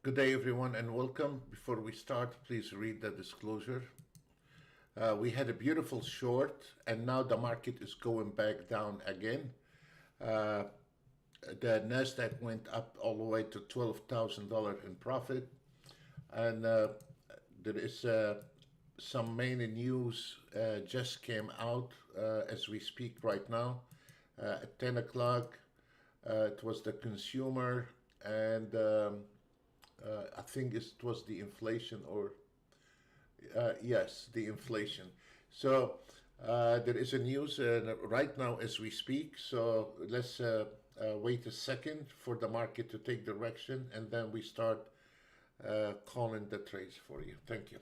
Good day, everyone, and welcome. Before we start, please read the disclosure. We had a beautiful short, and now the market is going back down again. Uh, the Nasdaq went up all the way to $12,000 in profit, and there is some main news just came out as we speak right now. At 10 o'clock, it was the consumer, and I think it was the inflation, or yes, the inflation. So there is a news right now as we speak. So let's wait a second for the market to take direction, and then we start calling the trades for you. Thank you.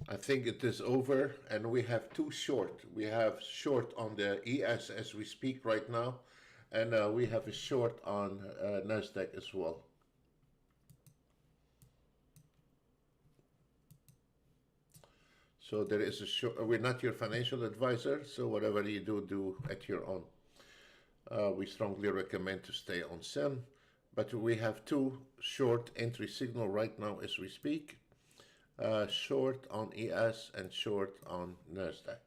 I think it is over, and we have two short. We have short on the ES as we speak right now, and we have a short on Nasdaq as well. So there is a short. We're not your financial advisor, so whatever you do, do at your own. We strongly recommend to stay on SIM, but we have two short entry signal right now as we speak. Short on ES and short on Nasdaq.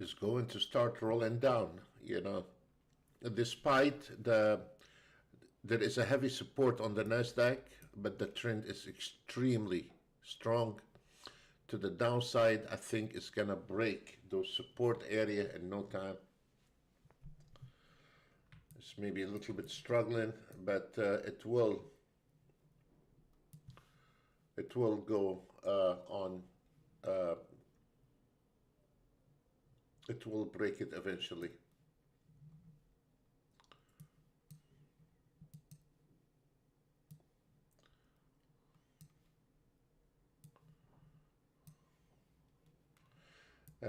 Is going to start rolling down, despite there is a heavy support on the Nasdaq, but the trend is extremely strong to the downside. I think it's gonna break those support area in no time. It's maybe a little bit struggling, but it will go on. Uh, it will break it eventually.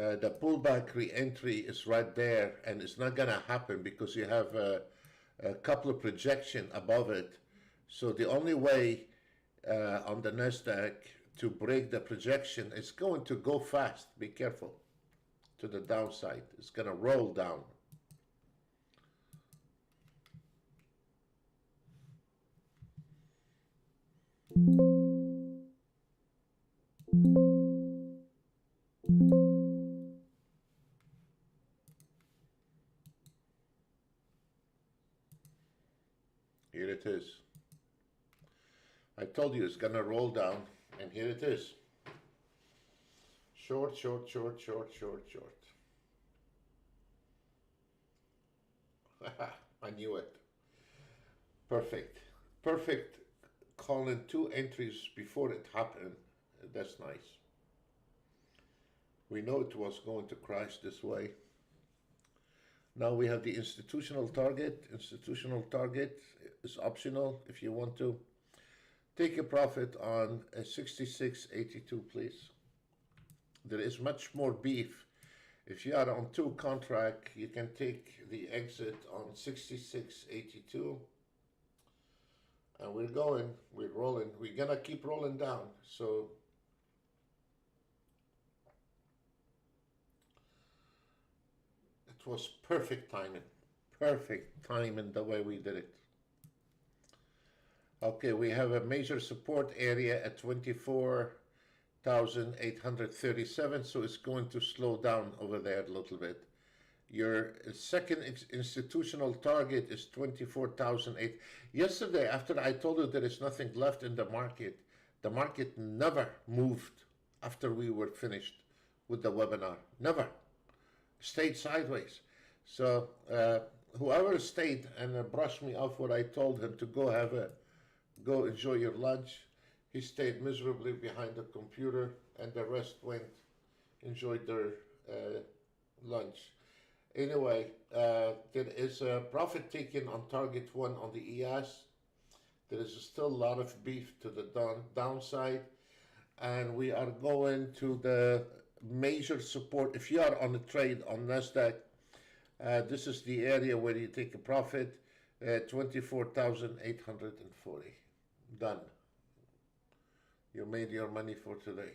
The pullback re-entry is right there, and it's not gonna happen because you have a couple of projection above it. So the only way on the Nasdaq to break the projection is going to go fast. Be careful to the downside. It's gonna roll down. Here it is. I told you it's gonna roll down, and here it is. Short, short, short, short, short, short. I knew it. Perfect. Perfect. Calling 2 entries before it happened. That's nice. We know it was going to crash this way. Now we have the institutional target. Institutional target is optional if you want to. Take a profit on a 66.82, please. There is much more beef. If you are on 2 contract, you can take the exit on 66.82. And we're rolling. We're gonna keep rolling down. So it was perfect timing. Perfect timing the way we did it. Okay, we have a major support area at 24,837, so it's going to slow down over there a little bit. Your second institutional target is 24,008. Yesterday, after I told you there is nothing left in the market never moved after we were finished with the webinar. Never. Stayed sideways. So whoever stayed and brushed me off what I told him to go enjoy your lunch, he stayed miserably behind the computer, and the rest went, enjoyed their lunch. Anyway, there is a profit taken on target 1 on the ES. There is still a lot of beef to the downside, and we are going to the major support. If you are on a trade on Nasdaq, this is the area where you take a profit, 24,840. Done. You made your money for today.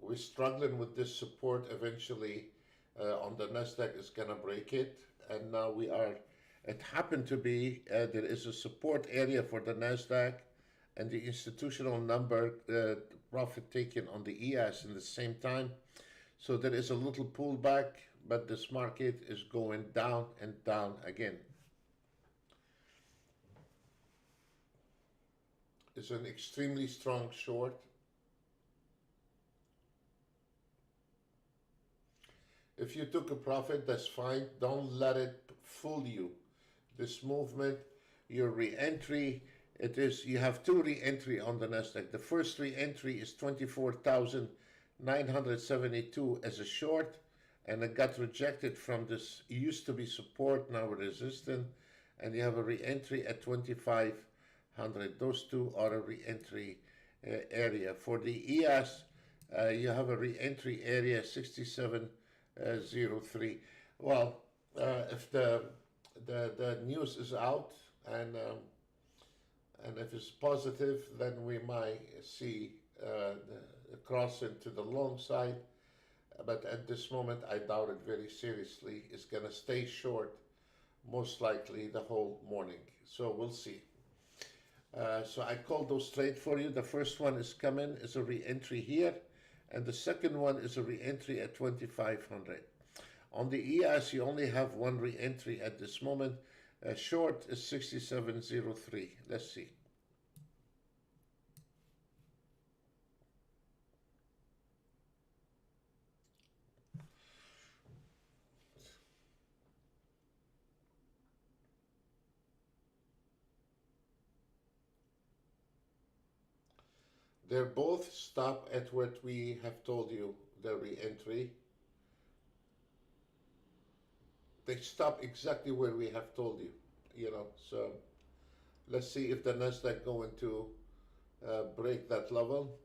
We're struggling with this support. Eventually on the Nasdaq is gonna break it, and now we are, it happened to be there is a support area for the Nasdaq and the institutional number profit taken on the ES in the same time. So there is a little pullback, but this market is going down and down again. It's an extremely strong short. If you took a profit, that's fine. Don't let it fool you. This movement, your re-entry, you have 2 re-entry on the Nasdaq. The first re-entry is 24,972 as a short, and it got rejected from this. It used to be support, now resistant, and you have a re-entry at 2,500. Those 2 are a re-entry area. For the ES, you have a re-entry area 67.03. Well, if the news is out and if it's positive, then we might see the cross into the long side. But at this moment, I doubt it very seriously. It's going to stay short, most likely the whole morning. So we'll see. So I called those trade for you. The first one is coming, is a re-entry here, and the second one is a re-entry at 2,500. On the ES, you only have 1 re-entry at this moment. Short is 67.03. Let's see. They're both stop at what we have told you, the re-entry. They stop exactly where we have told you, so Let's see if the Nasdaq going to break that level.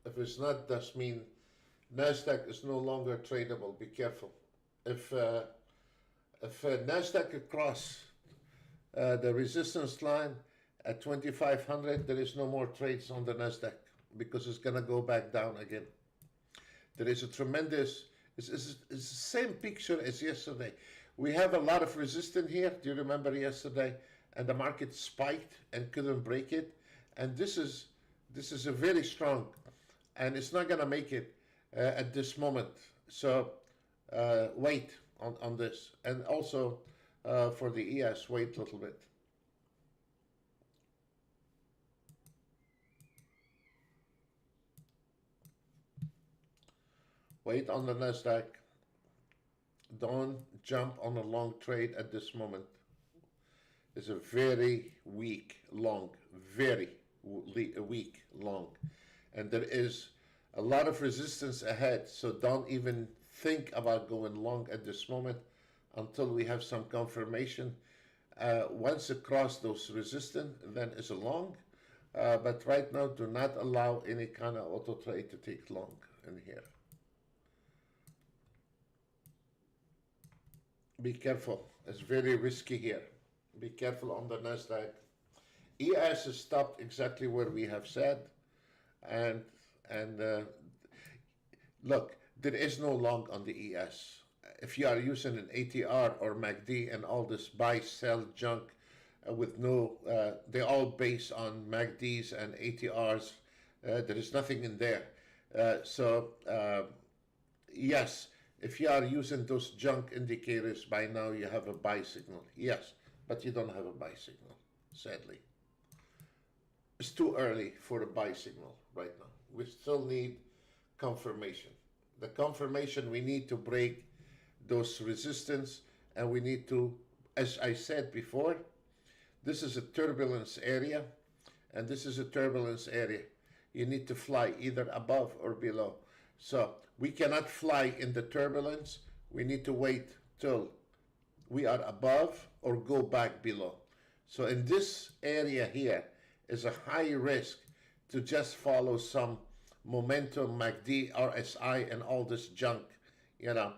If it's not, that means Nasdaq is no longer tradable. Be careful. If Nasdaq across the resistance line at 2,500, there is no more trades on the Nasdaq because it's going to go back down again. There is a tremendous, it's the same picture as yesterday. We have a lot of resistance here. Do you remember yesterday? And the market spiked and couldn't break it. And this is a very strong, and it's not going to make it at this moment. So wait on this. And also for the ES, wait a little bit. Wait on the Nasdaq. Don't jump on a long trade at this moment. It's a very weak long, very weak long. And there is a lot of resistance ahead, so don't even think about going long at this moment until we have some confirmation. Once across those resistance, then it's a long. But right now, do not allow any kind of auto trade to take long in here. Be careful. It's very risky here. Be careful on the Nasdaq. ES is stopped exactly where we have said, and look, there is no long on the ES. If you are using an ATR or MACD and all this buy sell junk with no, they're all based on MACDs and ATRs. There is nothing in there. Yes. If you are using those junk indicators, by now you have a buy signal. Yes, but you don't have a buy signal, sadly. It's too early for a buy signal right now. We still need confirmation. The confirmation, we need to break those resistance, and we need to, as I said before, this is a turbulence area, and this is a turbulence area. You need to fly either above or below. So we cannot fly in the turbulence. We need to wait till we are above or go back below. So in this area here is a high risk to just follow some momentum, MACD, RSI, and all this junk. You know,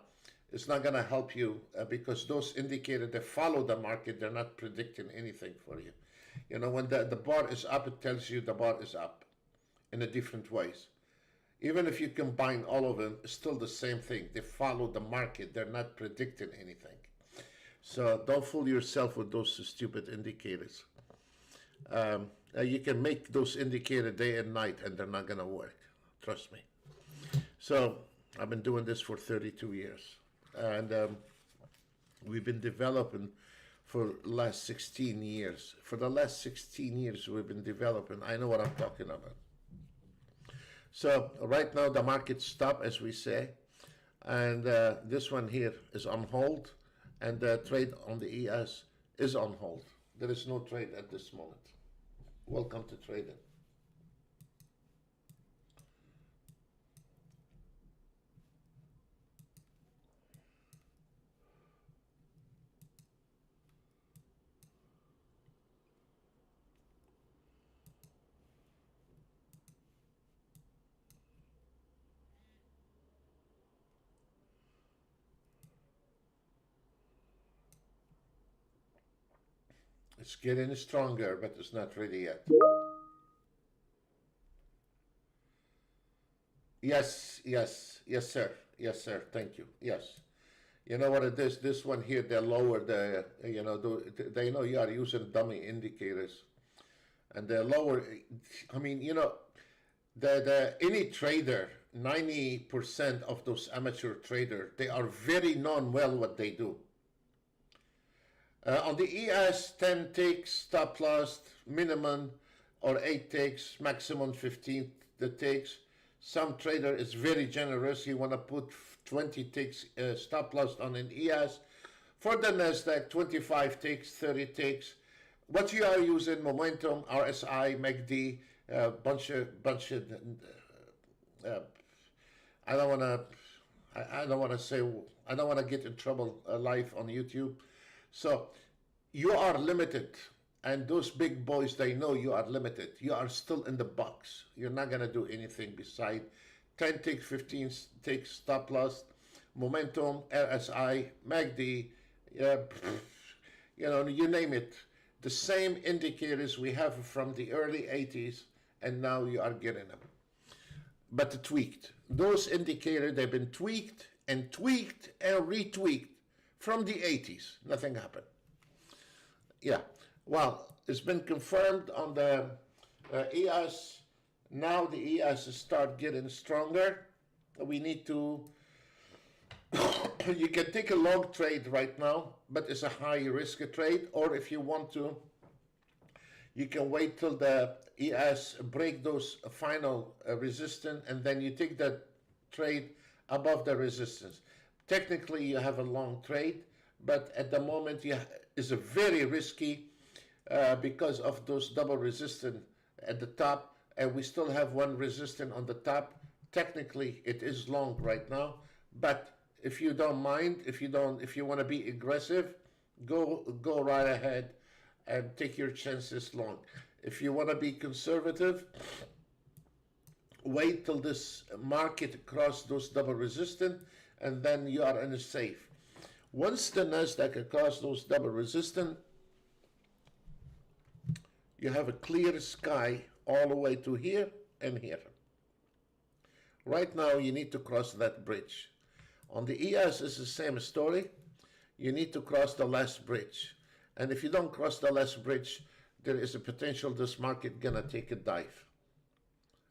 it's not going to help you because those indicators, they follow the market. They're not predicting anything for you. You know, when the bar is up, it tells you the bar is up in a different ways. Even if you combine all of them, it's still the same thing. They follow the market. They're not predicting anything. So don't fool yourself with those stupid indicators. You can make those indicators day and night, and they're not going to work. Trust me. So I've been doing this for 32 years. And we've been developing for the last 16 years. For the last 16 years, we've been developing. I know what I'm talking about. So right now the market stopped, as we say, and this one here is on hold, and the trade on the ES is on hold. There is no trade at this moment. Welcome to trading. It's getting stronger, but it's not ready yet. Yes, sir. Yes, sir. Thank you. Yes. You know what it is? This one here, they lower the, you know, they know you are using dummy indicators. And they lower, I mean, you know, any trader, 90% of those amateur traders, they are very known well what they do. On the ES, 10 ticks, stop loss, minimum, or 8 ticks, maximum 15 the ticks. Some trader is very generous. He want to put 20 ticks stop loss on an ES. For the Nasdaq, 25 ticks, 30 ticks. What you are using, momentum, RSI, MACD, bunch of I don't want to get in trouble live on YouTube. So you are limited And those big boys, they know you are limited. You are still in the box. You're not going to do anything beside 10 ticks, 15 ticks, stop loss, momentum, RSI, MACD, you know, you name it. The same indicators we have from the early 80s, and now you are getting them. But tweaked. Those indicators, they've been tweaked and retweaked from the 80s. Nothing happened. Yeah. Well, it's been confirmed on the ES. Now the ES start getting stronger. We need to, you can take a long trade right now, but it's a high risk trade. Or if you want to, you can wait till the ES break those final resistance, and then you take that trade above the resistance. Technically, you have a long trade, but at the moment, it's a very risky because of those double resistance at the top, and we still have one resistance on the top. Technically, it is long right now, but if you don't mind, if you want to be aggressive, go right ahead and take your chances long. If you want to be conservative, wait till this market cross those double resistance, and then you are in a safe. Once the Nasdaq across those double resistance, you have a clear sky all the way to here and here. Right now, you need to cross that bridge. On the ES, it's the same story. You need to cross the last bridge. And if you don't cross the last bridge, there is a potential this market gonna take a dive.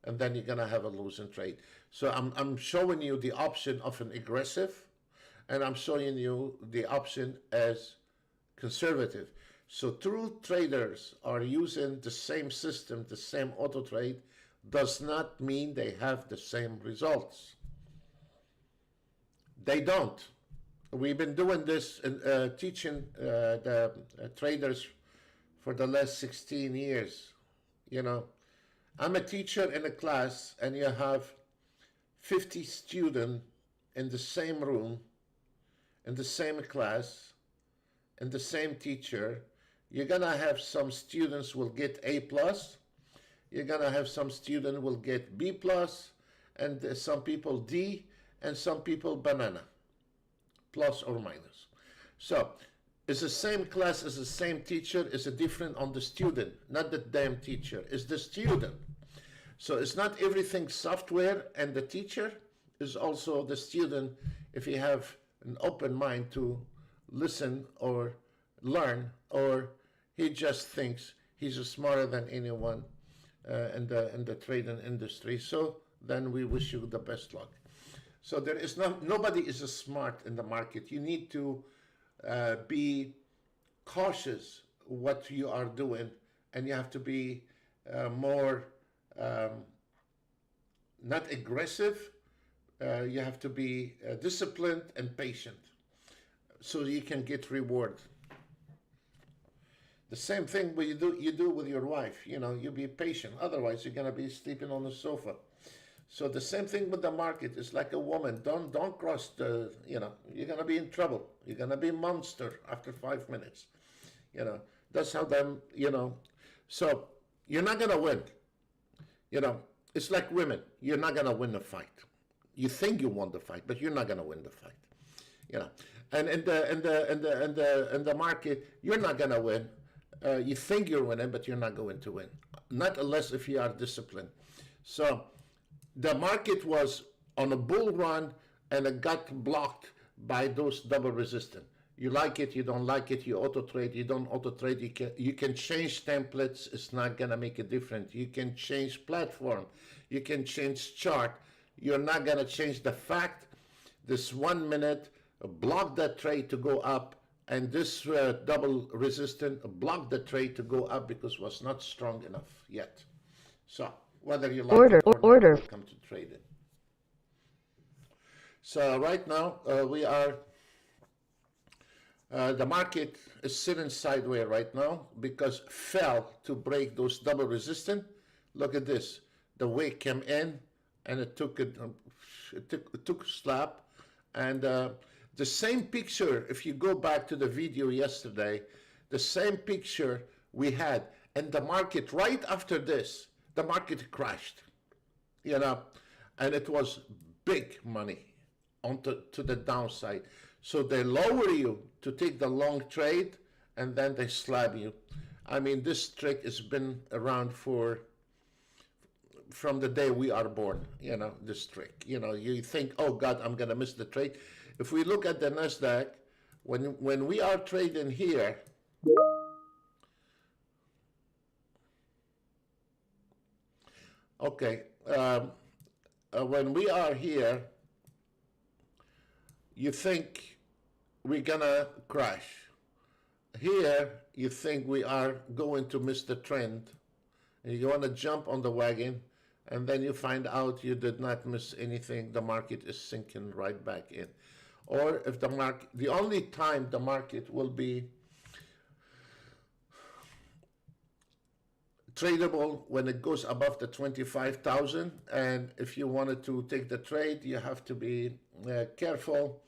And then you're gonna have a losing trade. So I'm showing you the option of an aggressive, and I'm showing you the option as conservative. So true traders are using the same system, the same auto trade, does not mean they have the same results. They don't. We've been doing this and teaching the traders for the last 16 years. You know, I'm a teacher in a class, and you have 50 students in the same room, in the same class, and the same teacher. You're gonna have some students will get A+, you're gonna have some student will get B+, and some people D, and some people banana, plus or minus. So it's the same class, it's the same teacher, it's a different on the student, not the damn teacher, it's the student. So it's not everything software, and the teacher is also the student if you have an open mind to listen or learn, or he just thinks he's smarter than anyone in the trading industry. So then we wish you the best luck. So there is nobody is smart in the market. You need to be cautious what you are doing, and you have to be more not aggressive. You have to be disciplined and patient, so you can get reward. The same thing you do with your wife. You know, you be patient. Otherwise, you're gonna be sleeping on the sofa. So the same thing with the market. It's like a woman. Don't cross the. You know, you're gonna be in trouble. You're gonna be a monster after 5 minutes. You know, that's how them. You know, so you're not gonna win. You know, it's like women. You're not gonna win the fight. You think you won the fight, but you're not gonna win the fight. You know, and in the market, you're not gonna win. You think you're winning, but you're not going to win. Not unless if you are disciplined. So the market was on a bull run, and it got blocked by those double resistance. You like it, you don't like it, you auto trade, you don't auto trade, you can change templates, it's not gonna make a difference. You can change platform, you can change chart. You're not gonna change the fact this 1 minute block that trade to go up, and this double resistance blocked the trade to go up because it was not strong enough yet. So whether you like it or not, welcome to trading. So right now we are, the market is sitting sideways right now because fell to break those double resistance. Look at this, the wick came in and it took a slap, and the same picture, if you go back to the video yesterday, the same picture we had, and the market right after this, the market crashed, you know, and it was big money to the downside. So they lower you to take the long trade, and then they slab you. I mean, this trick has been around from the day we are born, you know, this trick. You know, you think, oh God, I'm gonna miss the trade. If we look at the NASDAQ, when we are trading here, okay, when we are here, you think we're gonna crash. Here, you think we are going to miss the trend, and you want to jump on the wagon, and then you find out you did not miss anything. The market is sinking right back in. Or if the only time the market will be tradable when it goes above the 25,000, and if you wanted to take the trade, you have to be careful.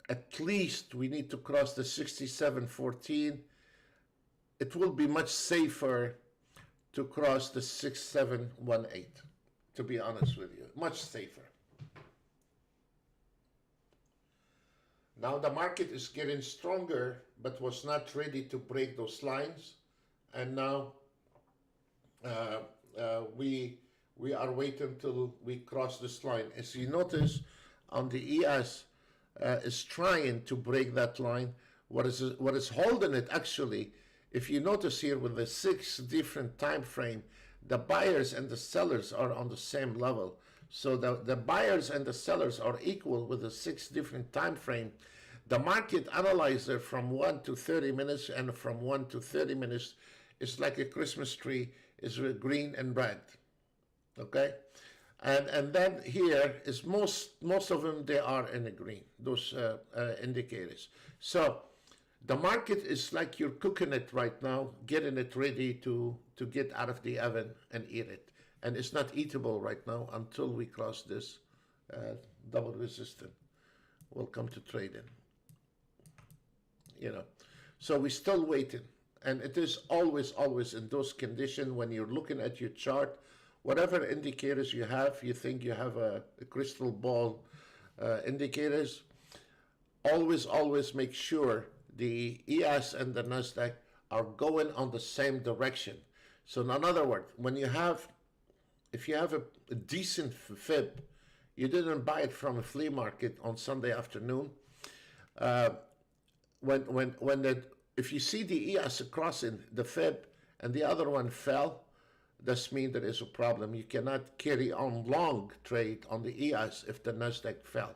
At least we need to cross the 67.14. It will be much safer to cross the 6718, to be honest with you, much safer. Now the market is getting stronger, but was not ready to break those lines, and now we are waiting till we cross this line. As you notice, on the ES is trying to break that line. What is holding it actually? If you notice here with the 6 different time frame, the buyers and the sellers are on the same level. So the buyers and the sellers are equal with the 6 different time frame. The market analyzer from 1 to 30 minutes and from 1 to 30 minutes is like a Christmas tree, is green and red. Okay? And then here is most of them, they are in the green, those indicators. So the market is like you're cooking it right now, getting it ready to get out of the oven and eat it. And it's not eatable right now until we cross this double resistance. We'll come to trading. You know, so we're still waiting. And it is always in those conditions when you're looking at your chart, whatever indicators you have, you think you have a crystal ball indicators, always make sure the ES and the NASDAQ are going on the same direction. So in other words, if you have a decent fib, you didn't buy it from a flea market on Sunday afternoon. If you see the ES crossing the fib and the other one fell, that means there is a problem. You cannot carry on long trade on the ES if the NASDAQ fell.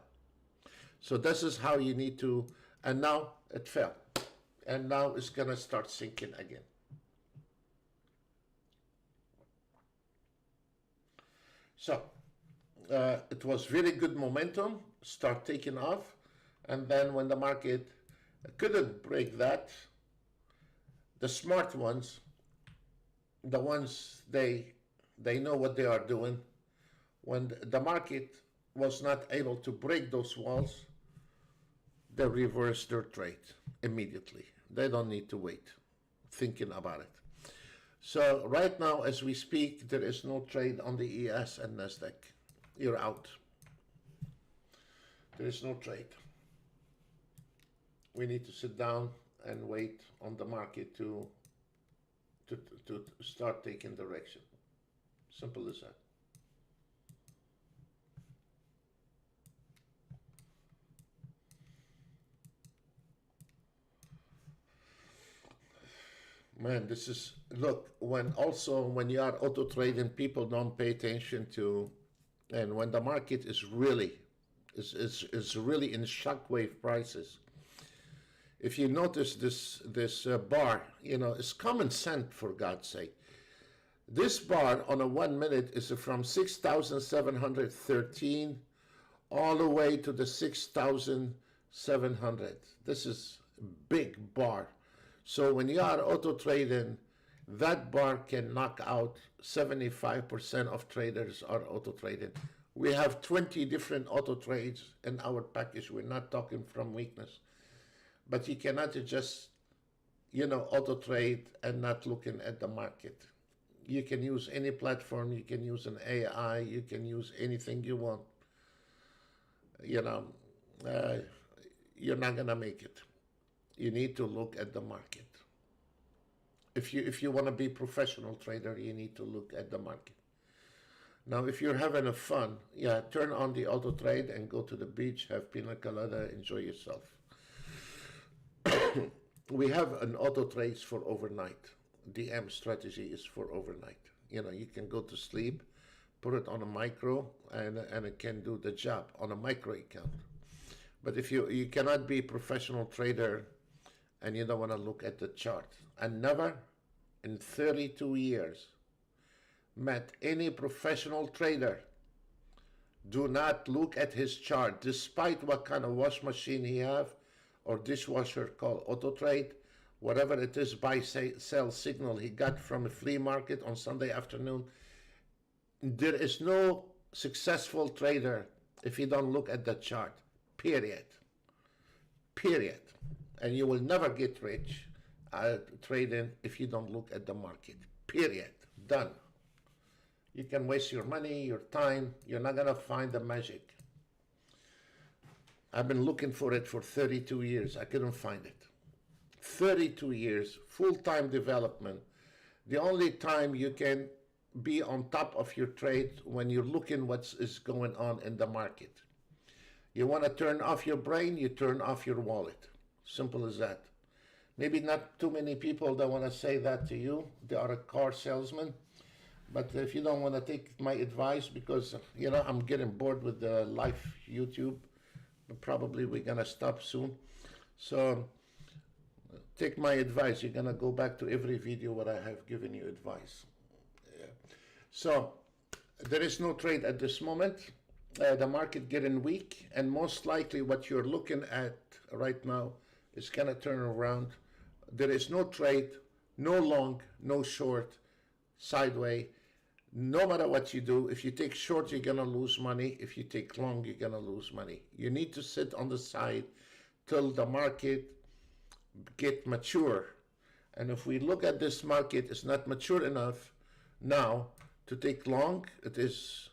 So this is how you need to, and now it fell. And now it's going to start sinking again. So it was very good momentum, start taking off. And then when the market couldn't break that, the smart ones, the ones they know what they are doing, when the market was not able to break those walls, they reverse their trade immediately. They don't need to wait thinking about it. So right now as we speak, there is no trade on the ES and NASDAQ. You're out. There is no trade. We need to sit down and wait on the market to start taking direction. Simple as that. Man, this is, look, when you are auto trading, people don't pay attention to, and when the market is really in shockwave prices. If you notice this bar, you know, it's common sense, for God's sake. This bar on a 1 minute is from 6,713 all the way to the 6,700. This is big bar. So when you are auto trading, that bar can knock out 75% of traders are auto trading. We have 20 different auto trades in our package. We're not talking from weakness. But you cannot just auto trade and not looking at the market. You can use any platform, you can use an AI, you can use anything you want. You know, you're not gonna make it. You need to look at the market. If you want to be professional trader, you need to look at the market. Now, if you're having a fun, yeah, turn on the auto trade and go to the beach, have pina colada, enjoy yourself. We have an auto trades for overnight. DM strategy is for overnight. You can go to sleep, put it on a micro, and it can do the job on a micro account. But if you cannot be a professional trader and you don't want to look at the chart. I never in 32 years met any professional trader do not look at his chart, despite what kind of wash machine he have or dishwasher called Autotrade, whatever it is, buy sell signal he got from a flea market on Sunday afternoon. There is no successful trader if you don't look at the chart, period. And you will never get rich trading if you don't look at the market, period. Done. You can waste your money, your time. You're not going to find the magic. I've been looking for it for 32 years. I couldn't find it. 32 years, full-time development. The only time you can be on top of your trade when you're looking what is going on in the market. You want to turn off your brain, you turn off your wallet. Simple as that. Maybe not too many people that want to say that to you. They are a car salesman. But if you don't want to take my advice, because, I'm getting bored with the live YouTube, probably we're going to stop soon. So take my advice. You're going to go back to every video where I have given you advice. Yeah. So there is no trade at this moment. The market getting weak, and most likely what you're looking at right now is going to turn around. There is no trade, no long, no short, sideways. No matter what you do, if you take short, you're going to lose money. If you take long, you're going to lose money. You need to sit on the side till the market get mature. And if we look at this market, it's not mature enough now to take long. It is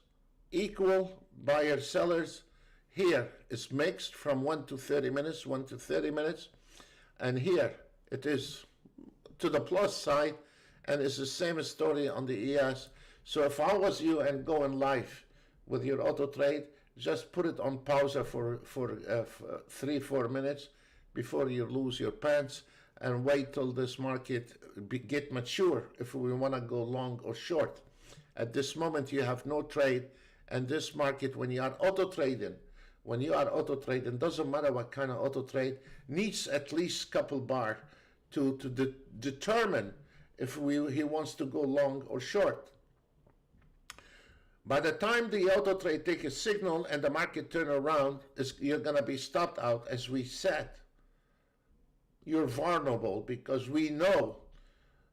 equal buyers, sellers. Here it's mixed from 1 to 30 minutes, 1 to 30 minutes. And here it is to the plus side, and it's the same story on the ES. So if I was you and going live with your auto trade, just put it on pause for 3-4 minutes before you lose your pants, and wait till this market get mature if we want to go long or short. At this moment, you have no trade, and this market, when you are auto trading, doesn't matter what kind of auto trade, needs at least couple bar to determine if he wants to go long or short. By the time the auto trade take a signal and the market turn around, you're going to be stopped out. As we said, you're vulnerable because we know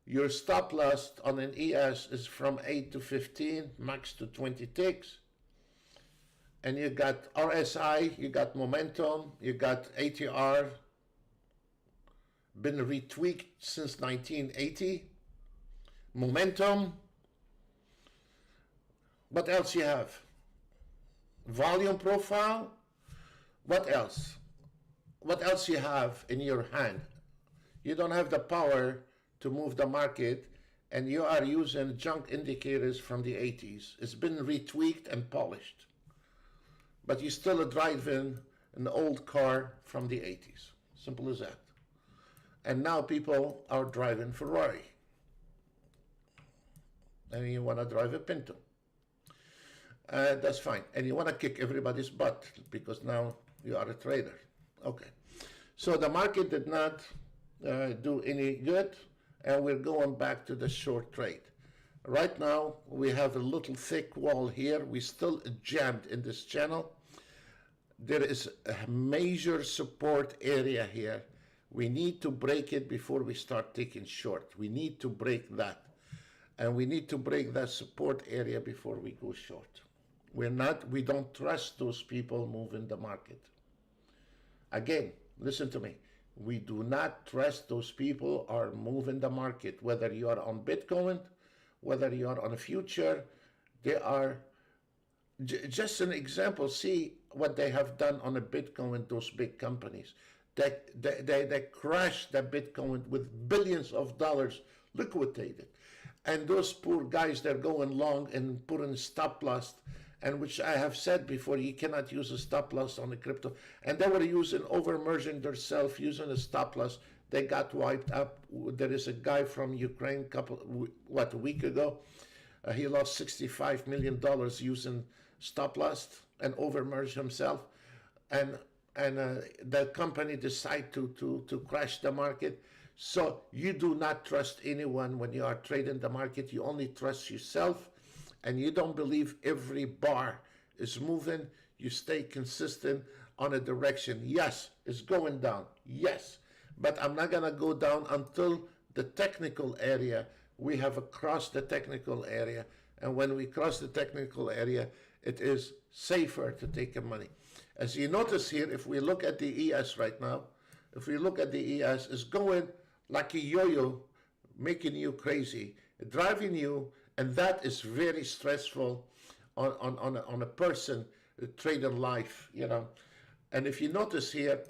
your stop loss on an ES is from 8 to 15, max to 20 ticks. And you got RSI, you got momentum, you got ATR, been retweaked since 1980. Momentum. What else you have? Volume profile. What else? What else you have in your hand? You don't have the power to move the market, and you are using junk indicators from the 80s. It's been retweaked and polished. But you're still driving an old car from the 80s. Simple as that. And now people are driving Ferrari. And you want to drive a Pinto. That's fine. And you want to kick everybody's butt because now you are a trader. Okay. So the market did not do any good, and we're going back to the short trade. Right now, we have a little thick wall here. We're still jammed in this channel. There is a major support area here. We need to break it before we start taking short. We need to break that. And we need to break that support area before we go short. We don't trust those people moving the market. Again, listen to me. We do not trust those people are moving the market, whether you are on Bitcoin, whether you are on a future. They are just an example. See what they have done on a Bitcoin, those big companies. They crashed the Bitcoin with billions of dollars liquidated. And those poor guys, they're going long and putting stop loss, and which I have said before, you cannot use a stop loss on a crypto. And they were using over-merging themselves, using a stop loss. They got wiped up. There is a guy from Ukraine, a week ago. He lost $65 million using stop loss and over-merged himself. And the company decided to crash the market. So you do not trust anyone when you are trading the market. You only trust yourself, and you don't believe every bar is moving. You stay consistent on a direction. Yes, it's going down. Yes, but I'm not going to go down until the technical area. We have crossed the technical area, and when we cross the technical area, it is safer to take the money. As you notice here, if we look at the ES right now, if we look at the ES, it's going like a yo-yo, making you crazy, driving you, and that is very stressful on a person trading life, you know. And if you notice here,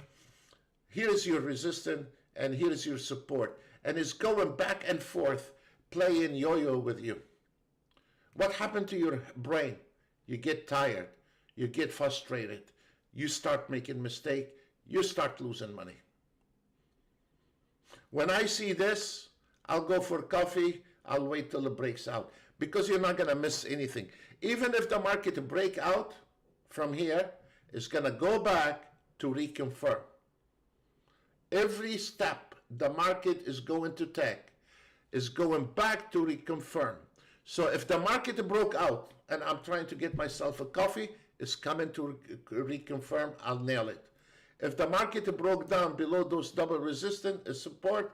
here is your resistance and here is your support, and it's going back and forth, playing yo-yo with you. What happened to your brain? You get tired, you get frustrated, you start making mistakes, you start losing money. When I see this, I'll go for coffee, I'll wait till it breaks out, because you're not going to miss anything. Even if the market break out from here, it's going to go back to reconfirm. Every step the market is going to take is going back to reconfirm. So if the market broke out and I'm trying to get myself a coffee, it's coming to reconfirm, I'll nail it. If the market broke down below those double resistance support,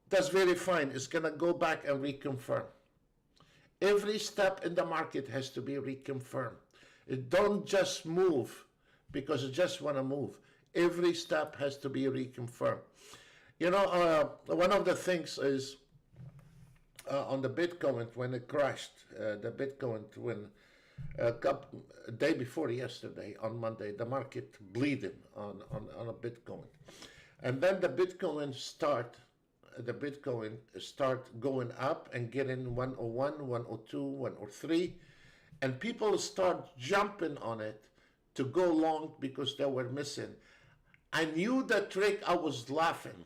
that's very fine. It's going to go back and reconfirm. Every step in the market has to be reconfirmed. It don't just move because it just want to move. Every step has to be reconfirmed. You know, one of the things is on the Bitcoin, when it crashed, the Bitcoin, when a day before yesterday, on Monday, the market bleeding on a Bitcoin. And then the Bitcoin start going up and getting 101, 102, 103, and people start jumping on it to go long because they were missing. I knew the trick. I was laughing.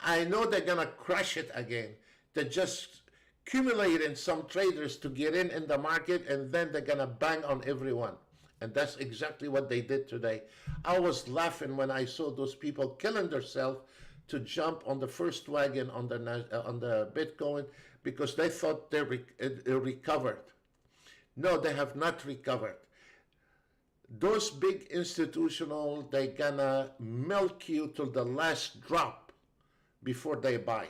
I know they're gonna crash it again. They're just accumulating some traders to get in the market, and then they're gonna bang on everyone. And that's exactly what they did today. I was laughing when I saw those people killing themselves to jump on the first wagon on the Bitcoin because they thought they recovered. No, they have not recovered. Those big institutional, they gonna milk you till the last drop before they buy.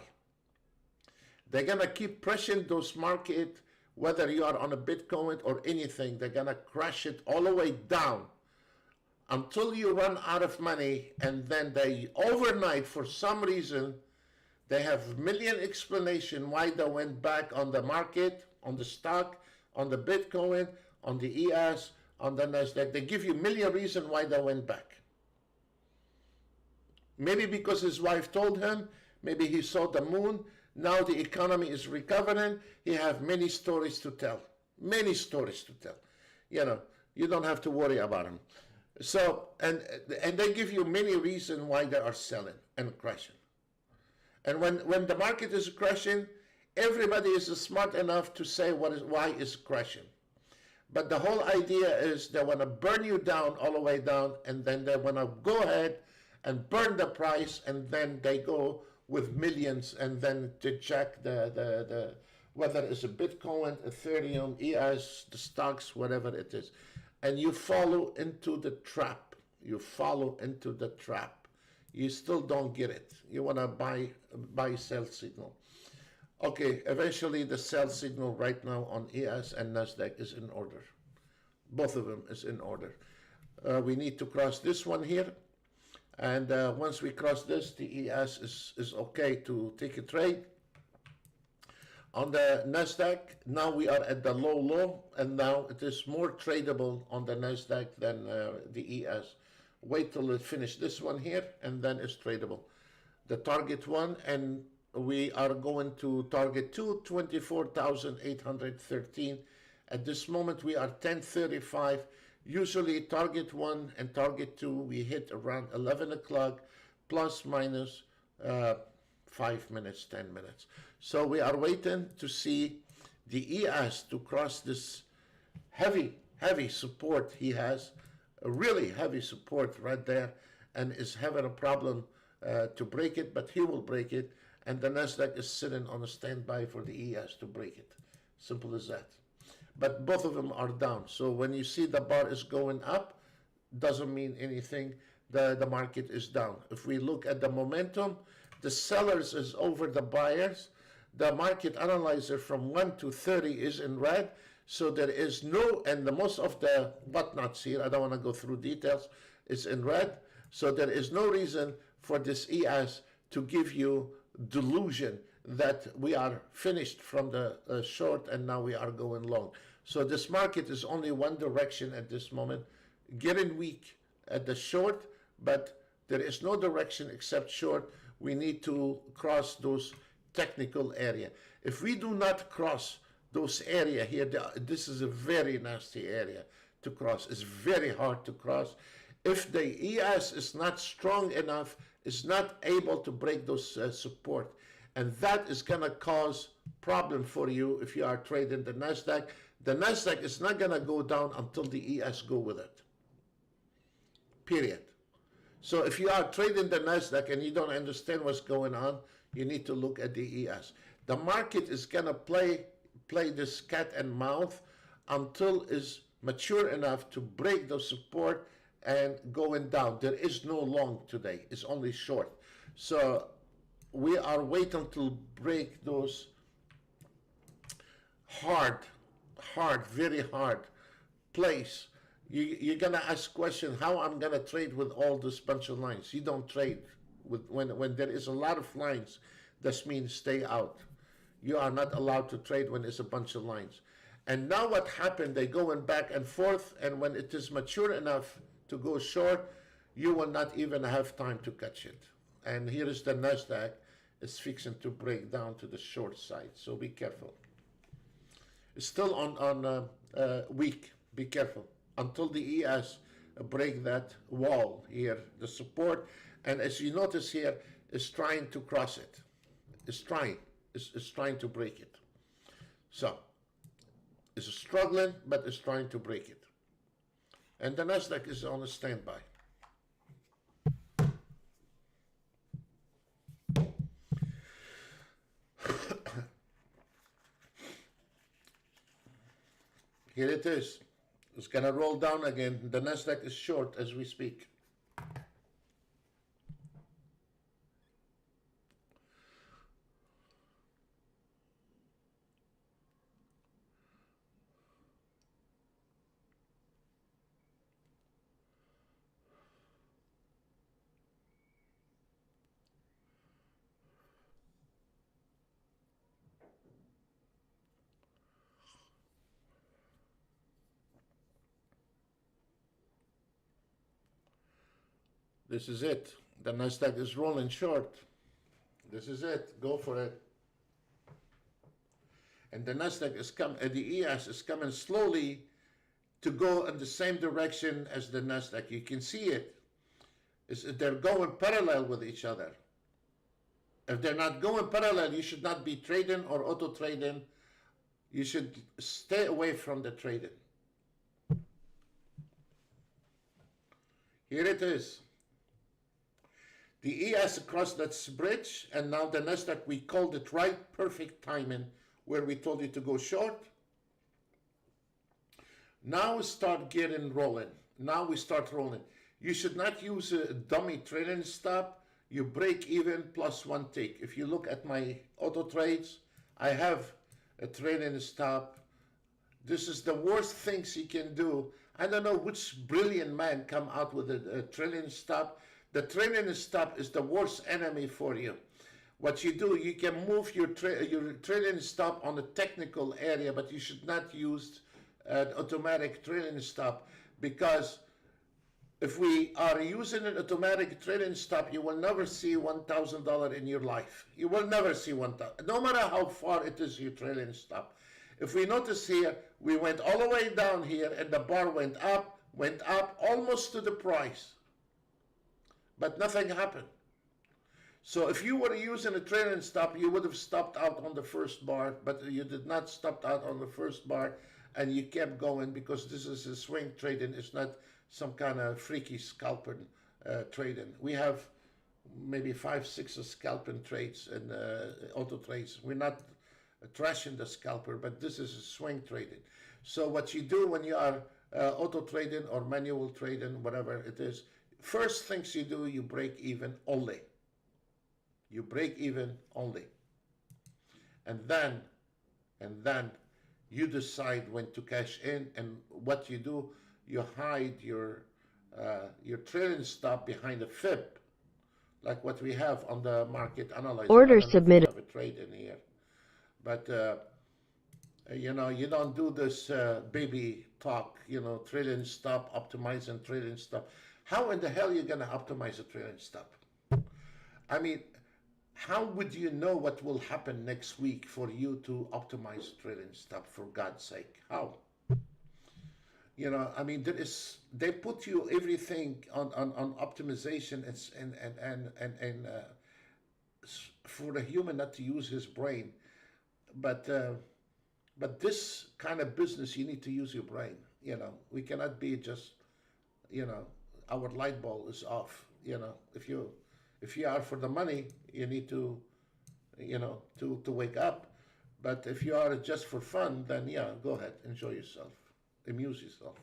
They're gonna keep pressing those market, whether you are on a Bitcoin or anything. They're gonna crash it all the way down until you run out of money, and then they overnight, for some reason, they have million explanation why they went back on the market, on the stock, on the Bitcoin, on the ES, on the Nasdaq. They give you million reasons why they went back. Maybe because his wife told him, maybe he saw the moon. Now the economy is recovering. He have many stories to tell. Many stories to tell. You know, you don't have to worry about him. So, and they give you many reasons why they are selling and crashing. And when the market is crashing, everybody is smart enough to say why it's crashing. But the whole idea is they want to burn you down all the way down, and then they want to go ahead and burn the price, and then they go with millions, and then to check the whether it's a Bitcoin, Ethereum, ES, the stocks, whatever it is. And you follow into the trap. You follow into the trap. You still don't get it. You want to buy sell signal. Okay, eventually the sell signal right now on ES and Nasdaq is in order. Both of them is in order. We need to cross this one here. And once we cross this, the ES is okay to take a trade. On the Nasdaq, now we are at the low, and now it is more tradable on the Nasdaq than the ES. Wait till it finish this one here, and then it's tradable. The target one, and we are going to target 24,813. At this moment, we are 1035. Usually target 1 and target 2, we hit around 11 o'clock, plus minus 5 minutes, 10 minutes. So we are waiting to see the ES to cross this heavy support he has, a really heavy support right there, and is having a problem to break it, but he will break it, and the Nasdaq is sitting on a standby for the ES to break it. Simple as that. But both of them are down. So when you see the bar is going up, doesn't mean anything. The market is down. If we look at the momentum, the sellers is over the buyers. The market analyzer from 1 to 30 is in red. So there is no, and the most of the whatnots here, I don't want to go through details, is in red. So there is no reason for this ES to give you delusion that we are finished from the short and now we are going long. So this market is only one direction at this moment, getting weak at the short, but there is no direction except short. We need to cross those technical area. If we do not cross those area here, this is a very nasty area to cross. It's very hard to cross. If the ES is not strong enough, is not able to break those support, and that is going to cause problem for you if you are trading the Nasdaq. The Nasdaq is not going to go down until the ES go with it. Period. So if you are trading the Nasdaq and you don't understand what's going on, you need to look at the ES. The market is going to play this cat and mouse until it's mature enough to break the support and going down. There is no long today. It's only short. So we are waiting to break those hard, very hard place. You're gonna ask question, how I'm gonna trade with all this bunch of lines? You don't trade with when there is a lot of lines. That means stay out. You are not allowed to trade when there's a bunch of lines. And now what happened? They going back and forth, and when it is mature enough to go short, you will not even have time to catch it. And here is the Nasdaq. It's fixing to break down to the short side, so be careful. It's still on weak. Be careful until the ES break that wall here, the support. And as you notice here, it's trying to cross it. It's trying to break it. So it's struggling, but it's trying to break it. And the Nasdaq is on a standby. Here it is. It's going to roll down again. The Nasdaq is short as we speak. This is it. The Nasdaq is rolling short. This is it. Go for it. And the Nasdaq is coming. The ES is coming slowly to go in the same direction as the Nasdaq. You can see it. They're going parallel with each other. If they're not going parallel, you should not be trading or auto trading. You should stay away from the trading. Here it is. The ES across that bridge, and now the Nasdaq, we called it right perfect timing, where we told you to go short. Now we start getting rolling. Now we start rolling. You should not use a dummy trailing stop. You break even plus one tick. If you look at my auto trades, I have a trailing stop. This is the worst things you can do. I don't know which brilliant man come out with a trailing stop, The trailing stop is the worst enemy for you. What you do, you can move your trailing stop on a technical area, but you should not use an automatic trailing stop, because if we are using an automatic trailing stop, you will never see $1,000 in your life. You will never see 1,000, no matter how far it is your trailing stop. If we notice here, we went all the way down here and the bar went up almost to the price, but nothing happened. So if you were using a trailing stop, you would have stopped out on the first bar, but you did not stop out on the first bar, and you kept going, because this is a swing trading. It's not some kind of freaky scalping trading. We have maybe 5, 6 scalping trades and auto trades. We're not trashing the scalper, but this is a swing trading. So what you do when you are auto trading or manual trading, whatever it is, first things you do, you break even only. You break even only. And then you decide when to cash in, and what you do, you hide your trailing stop behind a fib, like what we have on the market analyzer. Order submitted. I have a trade in here, but you know, you don't do this baby talk, you know, trailing stop, optimizing trailing stop. How in the hell are you gonna optimize a trailing stop? I mean, how would you know what will happen next week for you to optimize trailing stop, for God's sake? How? You know, I mean, they put you everything on optimization and for a human not to use his brain, but this kind of business, you need to use your brain. You know, we cannot be just, you know, our light bulb is off. You know, if you are for the money, you need to, you know, to wake up. But if you are just for fun, then yeah, go ahead, enjoy yourself, amuse yourself.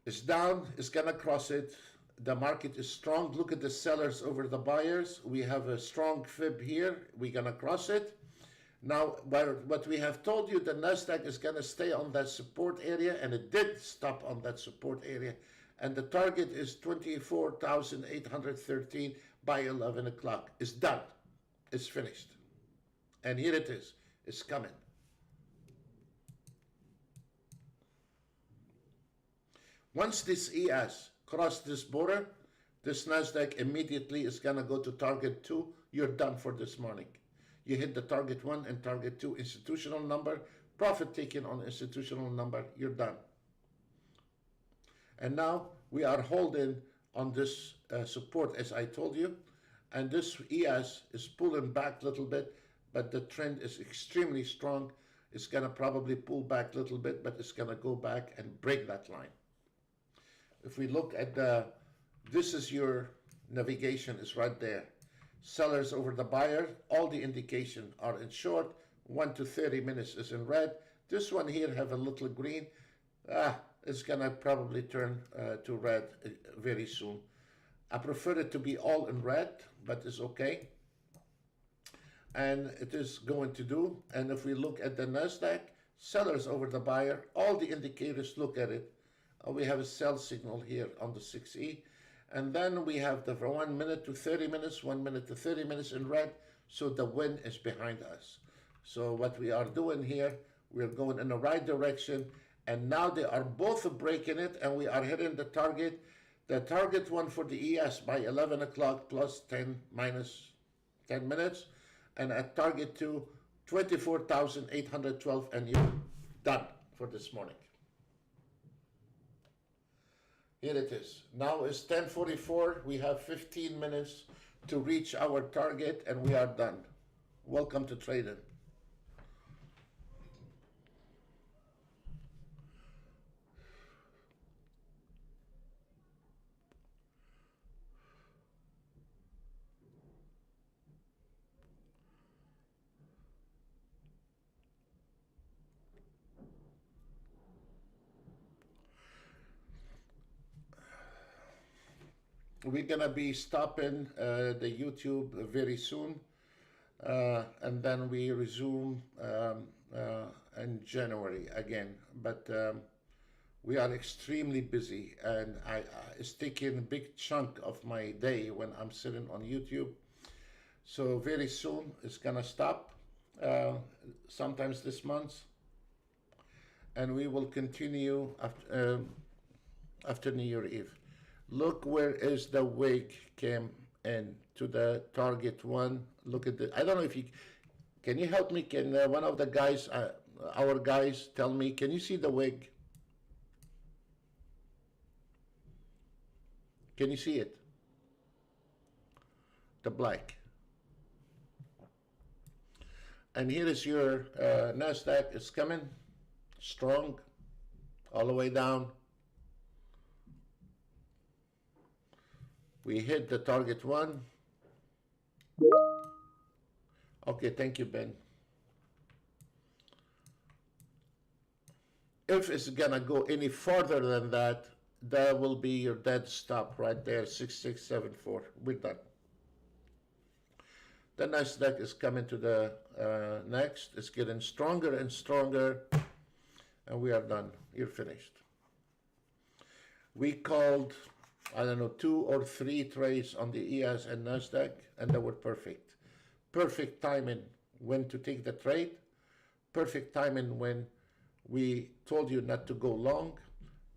It's down, it's gonna cross it. The market is strong. Look at the sellers over the buyers. We have a strong fib here. We're gonna cross it. Now, what we have told you, the Nasdaq is gonna stay on that support area, and it did stop on that support area. And the target is 24,813 by 11 o'clock. It's done. It's finished. And here it is. It's coming. Once this ES crossed this border, this Nasdaq immediately is going to go to target 2. You're done for this morning. You hit the target 1 and target 2 institutional number, profit taken on institutional number, you're done. And now we are holding on this support, as I told you, and this ES is pulling back a little bit, but the trend is extremely strong. It's going to probably pull back a little bit, but it's going to go back and break that line. If we look at this is your navigation, is right there. Sellers over the buyer, all the indications are in short. 1 to 30 minutes is in red. This one here have a little green. It's gonna probably turn to red very soon. I prefer it to be all in red, but it's okay. And it is going to do. And if we look at the Nasdaq, sellers over the buyer, all the indicators look at it. We have a sell signal here on the 6E. And then we have the 1 minute to 30 minutes, 1 minute to 30 minutes in red. So the win is behind us. So what we are doing here, we're going in the right direction. And now they are both breaking it, and we are hitting the target. The target one for the ES by 11 o'clock plus 10 minus 10 minutes. And at target 2, 24,812, and you're done for this morning. Here it is. Now it's 10:44. We have 15 minutes to reach our target, and we are done. Welcome to trading. We're gonna be stopping the YouTube very soon, and then we resume in January again. But We are extremely busy, and it's taking a big chunk of my day when I'm sitting on YouTube. So very soon it's gonna stop, uh, sometimes this month, and we will continue after New Year Eve. Look where is the wig came in to the target one. Look at the. I don't know if you can you help me. Can one of the guys, our guys, tell me? Can you see the wig? Can you see it? The black. And here is your Nasdaq. It's coming strong all the way down. We hit the target one. Okay, thank you, Ben. If it's gonna go any further than that, that will be your dead stop right there, 6674. We're done. The Nasdaq is coming to the next. It's getting stronger and stronger, and we are done. You're finished. We called, I don't know, 2 or 3 trades on the ES and Nasdaq, and they were perfect. Perfect timing when to take the trade. Perfect timing when we told you not to go long.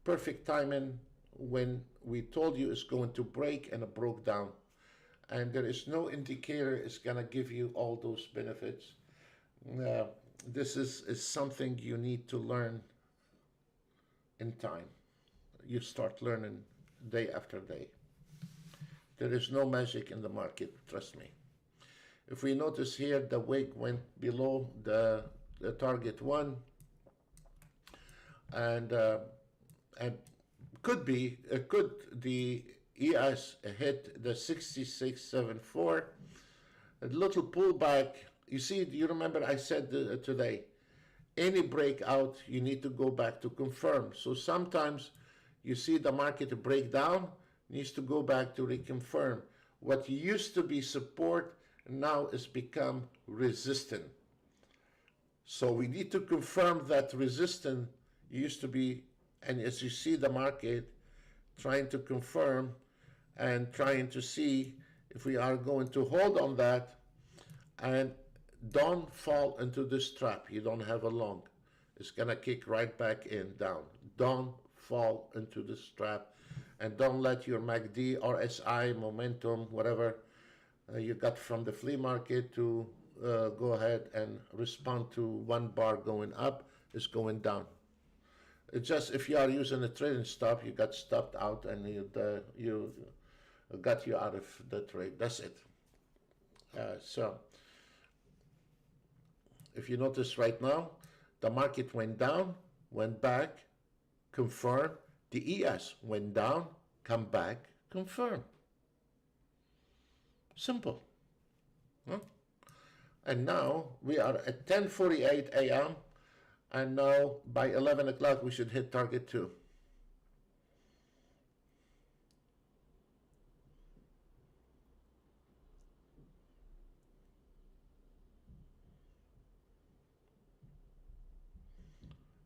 Perfect timing when we told you it's going to break, and it broke down. And there is no indicator it's going to give you all those benefits. This is something you need to learn in time. You start learning day after day. There is no magic in the market, trust me. If we notice here, the wick went below the target one, and could the ES hit the 6674, a little pullback. You see, you remember I said today, any breakout, you need to go back to confirm. So sometimes you see the market break down, needs to go back to reconfirm. What used to be support now is become resistance. So we need to confirm that resistance used to be, and as you see the market trying to confirm and trying to see if we are going to hold on that, and don't fall into this trap. You don't have a long. It's gonna kick right back in down. Don't fall into this trap, and don't let your MACD, RSI, momentum, whatever you got from the flea market to go ahead and respond to one bar going up is going down. It's just if you are using a trading stop, you got stopped out, and you got you out of the trade. That's it. So if you notice right now, the market went down, went back, confirm. The ES went down, come back, confirm. Simple. Huh? And now we are at 10:48 a.m. and now by 11 o'clock we should hit target 2.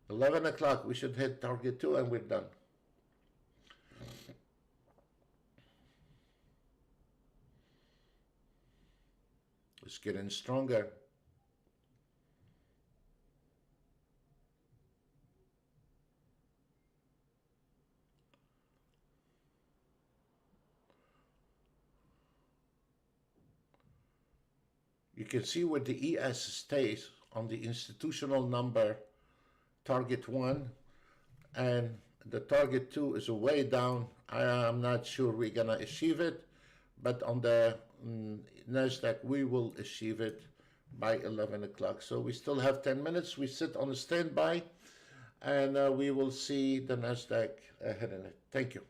$11 o'clock we should hit target 2, and we're done. It's getting stronger. You can see where the ES stays on the institutional number, target 1, and the target 2 is way down. I'm not sure we're gonna achieve it, but on the Nasdaq we will achieve it by 11 o'clock. So we still have 10 minutes. We sit on a standby, and we will see the Nasdaq hitting it. Thank you.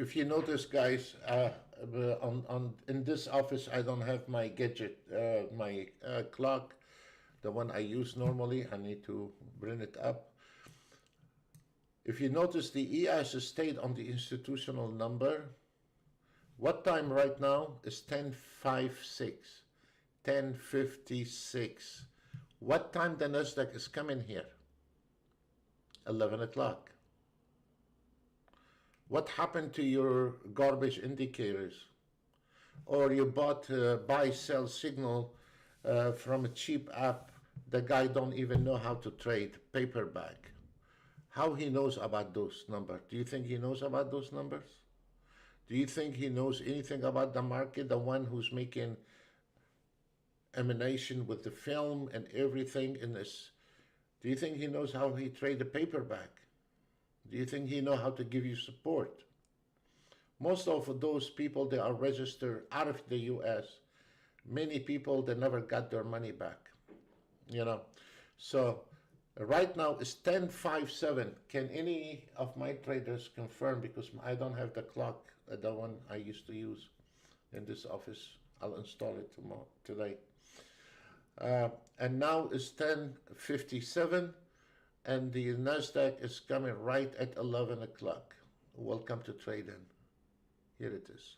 if you notice, guys, in this office, I don't have my gadget, my clock, the one I use normally. I need to bring it up. If you notice, the ES has stayed on the institutional number. What time right now is 10:56, 10:56. What time the Nasdaq is coming here? 11 o'clock. What happened to your garbage indicators? Or you bought a buy-sell signal from a cheap app. The guy don't even know how to trade paperback. How he knows about those numbers? Do you think he knows about those numbers? Do you think he knows anything about the market? The one who's making emanation with the film and everything in this. Do you think he knows how he trade a paperback? Do you think he know how to give you support? Most of those people, they are registered out of the US. Many people, they never got their money back, you know. So right now it's 10:57. Can any of my traders confirm? Because I don't have the clock, the one I used to use in this office. I'll install it today. And now it's 10:57, and the Nasdaq is coming right at 11 o'clock. Welcome to Trade In. Here it is,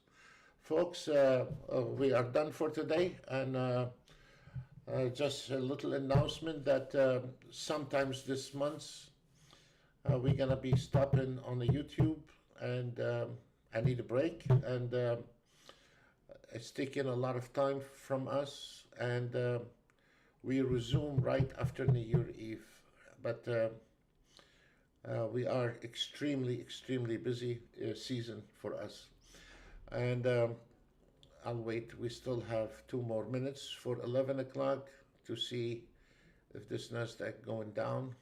folks. We are done for today, and just a little announcement that sometimes this month we're gonna be stopping on the YouTube, and I need a break, and it's taking a lot of time from us, and we resume right after New Year Eve, but we are extremely busy season for us, and I'll wait. We still have 2 more minutes for 11 o'clock to see if this Nasdaq going down.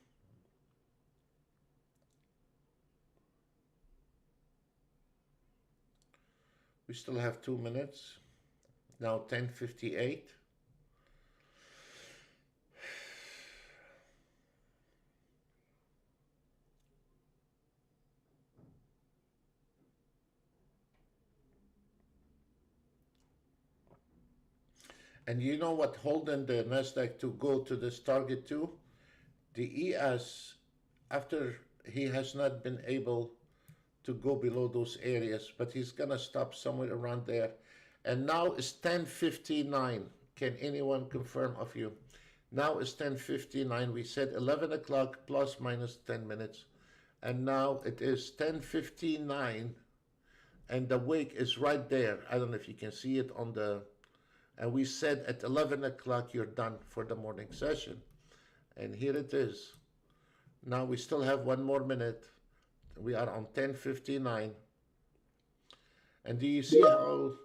We still have 2 minutes. Now 10:58. And you know what holding the Nasdaq to go to this target to? The ES, after he has not been able to go below those areas, but he's gonna stop somewhere around there. And now it's 10:59. Can anyone confirm of you? Now it's 10:59. We said 11 o'clock plus minus 10 minutes. And now it is 10:59, and the wick is right there. I don't know if you can see it on the, and we said at 11 o'clock you're done for the morning session. And here it is. Now we still have 1 more minute. We are on 10:59. And do you see how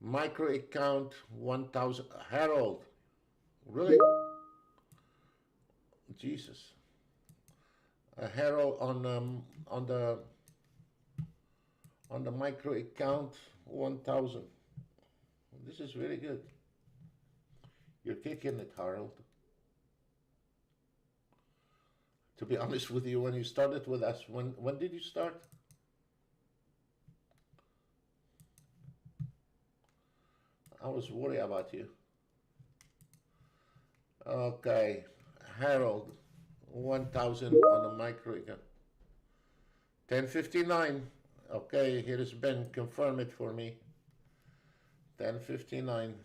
micro account 1000, Harold, really? Jesus. Harold on the micro account 1000. This is very good. You're kicking it, Harold. To be honest with you, when you started with us, when did you start? I was worried about you. Okay, Harold, 1000 on the micro account. 10:59. Okay, here is Ben. Confirm it for me. 10:59.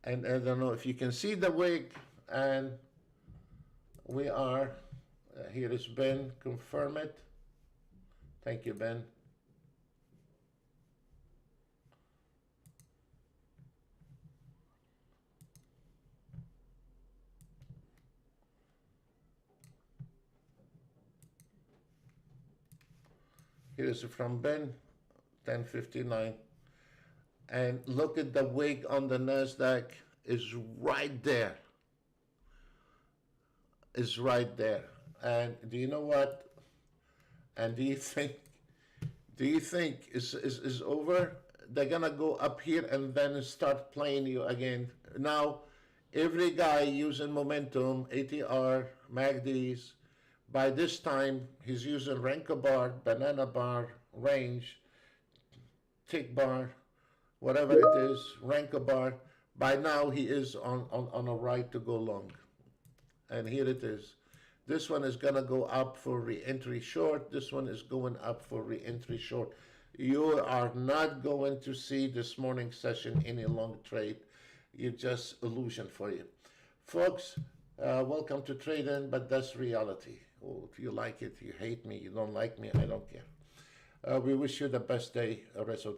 And I don't know if you can see the wick, and we are, here is Ben. Confirm it. Thank you, Ben. Here is from Ben, 10:59. And look at the wick on the Nasdaq is right there. Is right there. And do you know what? And do you think is over? They're gonna go up here and then start playing you again. Now, every guy using momentum, ATR, MACDs, By this time, he's using Renko bar, banana bar, range, tick bar, whatever it is, Renko bar. By now, he is on a right to go long. And here it is. This one is going to go up for re-entry short. This one is going up for re-entry short. You are not going to see this morning session any long trade. It's just illusion for you. Folks, welcome to trading, but that's reality. Oh, if you like it, you hate me, you don't like me, I don't care. We wish you the best day, rest of the